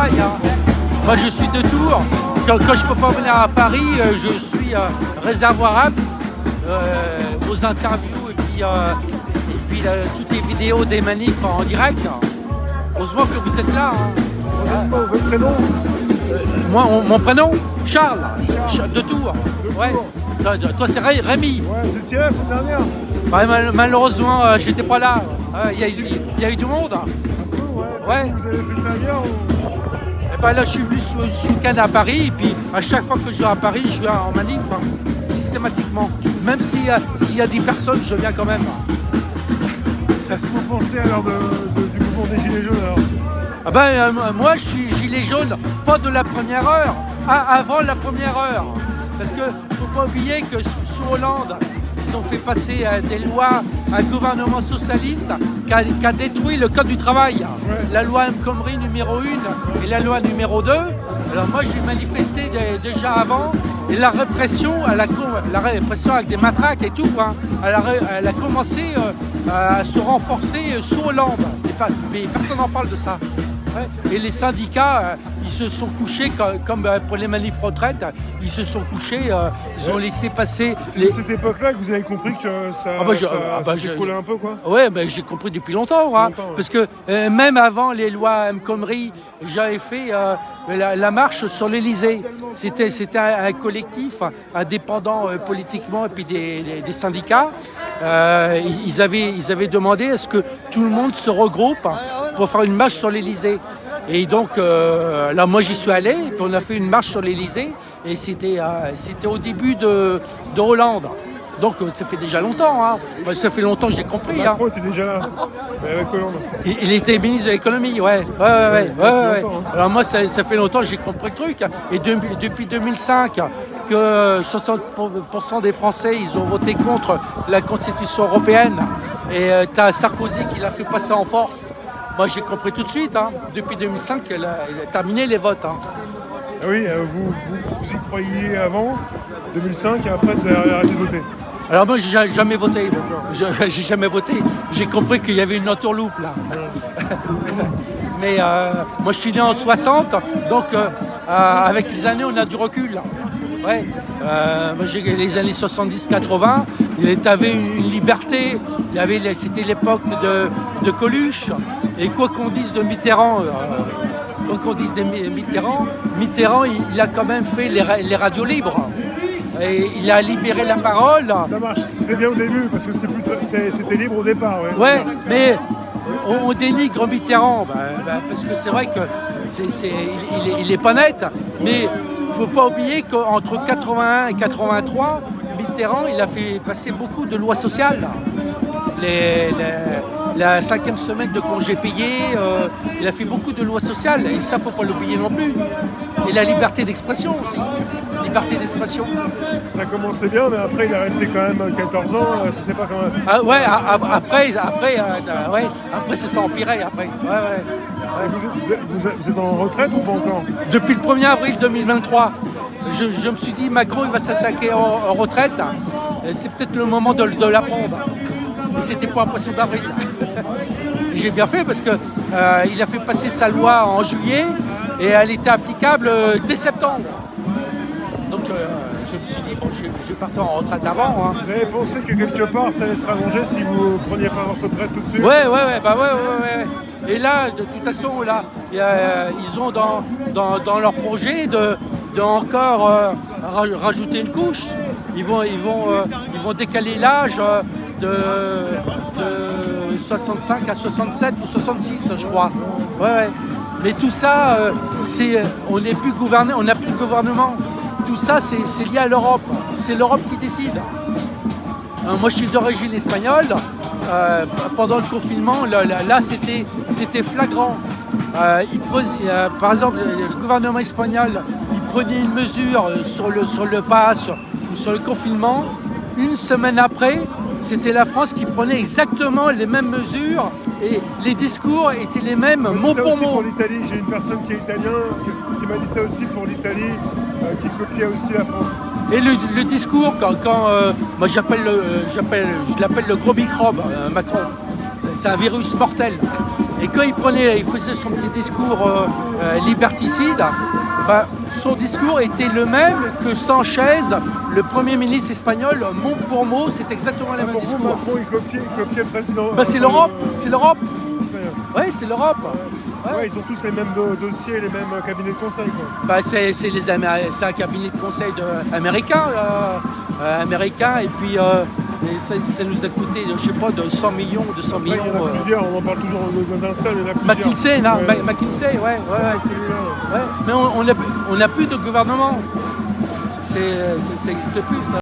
travail. Hein. Moi, je suis de Tours. Quand je ne peux pas venir à Paris, je suis réservoir apps aux interviews et puis toutes les vidéos des manifs en direct. Heureusement que vous êtes là. Hein. Votre prénom? Mon prénom, Charles, de Tours. Ouais. Toi, c'est Rémi. Ouais, vous étiez là la semaine dernière? Ouais, malheureusement, j'étais pas là. Il y a eu du monde. Ouais. Vous avez fait ça ailleurs ou... Et ben là, je suis venu ce week-end à Paris. Et puis, à chaque fois que je viens à Paris, je suis en manif, hein, systématiquement. Même s'il y a 10 personnes, je viens quand même. Qu'est-ce que vous pensez alors du mouvement des Gilets jaunes alors? Ah ben, moi, je suis gilet jaune, pas de la première heure, avant la première heure. Parce qu'il ne faut pas oublier que sous Hollande, ils ont fait passer des lois, un gouvernement socialiste qui a détruit le code du travail. Ouais. La loi El Khomri numéro 1 et la loi numéro 2. Alors moi, j'ai manifesté déjà avant. Et la répression avec des matraques et tout, hein, elle a commencé à se renforcer sous Hollande. Mais personne n'en parle de ça. Ouais. Et les syndicats, ils se sont couchés, comme pour les manifs retraites, ils se sont couchés, ils ont laissé passer... C'est de cette époque-là que vous avez compris que ça s'écoulait un peu, quoi? Oui, j'ai compris depuis longtemps. Hein, parce que même avant les lois El Khomri, j'avais fait la marche sur l'Elysée. C'était un collectif indépendant politiquement et puis des syndicats. Ils avaient demandé à ce que tout le monde se regroupe pour faire une marche sur l'Elysée. Et donc là, moi j'y suis allé, et puis on a fait une marche sur l'Elysée, et c'était au début de Hollande. Donc ça fait déjà longtemps, hein. Ça fait longtemps que j'ai compris. Macron était déjà là, avec Hollande. Il était ministre de l'économie, ouais. Alors moi, ça fait longtemps que j'ai compris le truc. Et depuis 2005, que 60% des Français, ils ont voté contre la Constitution européenne. Et tu as Sarkozy qui l'a fait passer en force. Moi, j'ai compris tout de suite, hein. Depuis 2005, il a terminé les votes. Hein. Ah oui, vous y croyiez avant 2005 et après vous avez arrêté de voter? Alors moi, j'ai jamais voté. J'ai jamais voté. J'ai compris qu'il y avait une entourloupe là. Mais moi, je suis né en 60, donc avec les années, on a du recul. Ouais. Moi, j'ai les années 70-80. Il y avait une liberté. C'était l'époque de Coluche. Et quoi qu'on dise de Mitterrand. Mitterrand, il a quand même fait les radios libres. Et il a libéré la parole. Ça marche, c'était bien au début, parce que c'était libre au départ. Ouais, mais on dénigre Mitterrand, parce que c'est vrai que il est pas net. Mais il ne faut pas oublier qu'entre 81 et 83, Mitterrand, il a fait passer beaucoup de lois sociales. La 5e semaine de congés payés, il a fait beaucoup de lois sociales, et ça, il ne faut pas l'oublier non plus. Et la liberté d'expression aussi. Liberté d'expression. Ça commençait bien, mais après, il est resté quand même 14 ans, ça c'est pas quand même... Ah ouais, après ça s'est empiré, après. Ouais. Vous êtes en retraite ou pas encore? Depuis le 1er avril 2023, je me suis dit, Macron, il va s'attaquer en retraite. C'est peut-être le moment de l'apprendre. Et c'était pas un poisson d'avril. J'ai bien fait parce que il a fait passer sa loi en juillet et elle était applicable dès septembre. Donc je me suis dit, bon, je vais partir en retraite avant. Hein. Vous avez pensé que quelque part ça allait se rallonger si vous ne preniez pas votre retraite tout de suite? Ouais. Et là, de toute façon, là, ils ont dans leur projet de encore rajouter une couche. Ils vont décaler l'âge de 65 à 67 ou 66, je crois. Ouais. Mais tout ça, on n'est plus gouverné, on n'a plus de gouvernement. Tout ça, c'est lié à l'Europe. C'est l'Europe qui décide. Moi, je suis d'origine espagnole. Pendant le confinement, là, c'était flagrant. Par exemple, le gouvernement espagnol, il prenait une mesure sur le pass ou sur le confinement. Une semaine après, c'était la France qui prenait exactement les mêmes mesures et les discours étaient les mêmes mot pour mot. Pour l'Italie, j'ai une personne qui est italienne qui m'a dit ça aussi pour l'Italie, qui copiait aussi la France. Et le discours, moi je l'appelle le gros microbe, Macron, c'est un virus mortel. Et quand il faisait son petit discours liberticide, bah, son discours était le même que Sanchez, le Premier ministre espagnol, mot pour mot, c'est exactement le même Pour vous, discours. Macron, il copiait le président. Bah, c'est l'Europe, c'est l'Europe. Espagnol. Oui, c'est l'Europe. Ouais. Ouais, ils ont tous les mêmes dossiers, les mêmes cabinets de conseil, quoi. Bah, c'est un cabinet de conseil américain, et puis ça nous a coûté, je sais pas, de 100 millions, 200 Après, millions. il y en a plusieurs, on en parle toujours d'un seul, il y en a plusieurs. McKinsey, là, Ouais. McKinsey, ouais. Celui-là. Ouais. Mais on n'a plus de gouvernement. Ça n'existe plus, ça.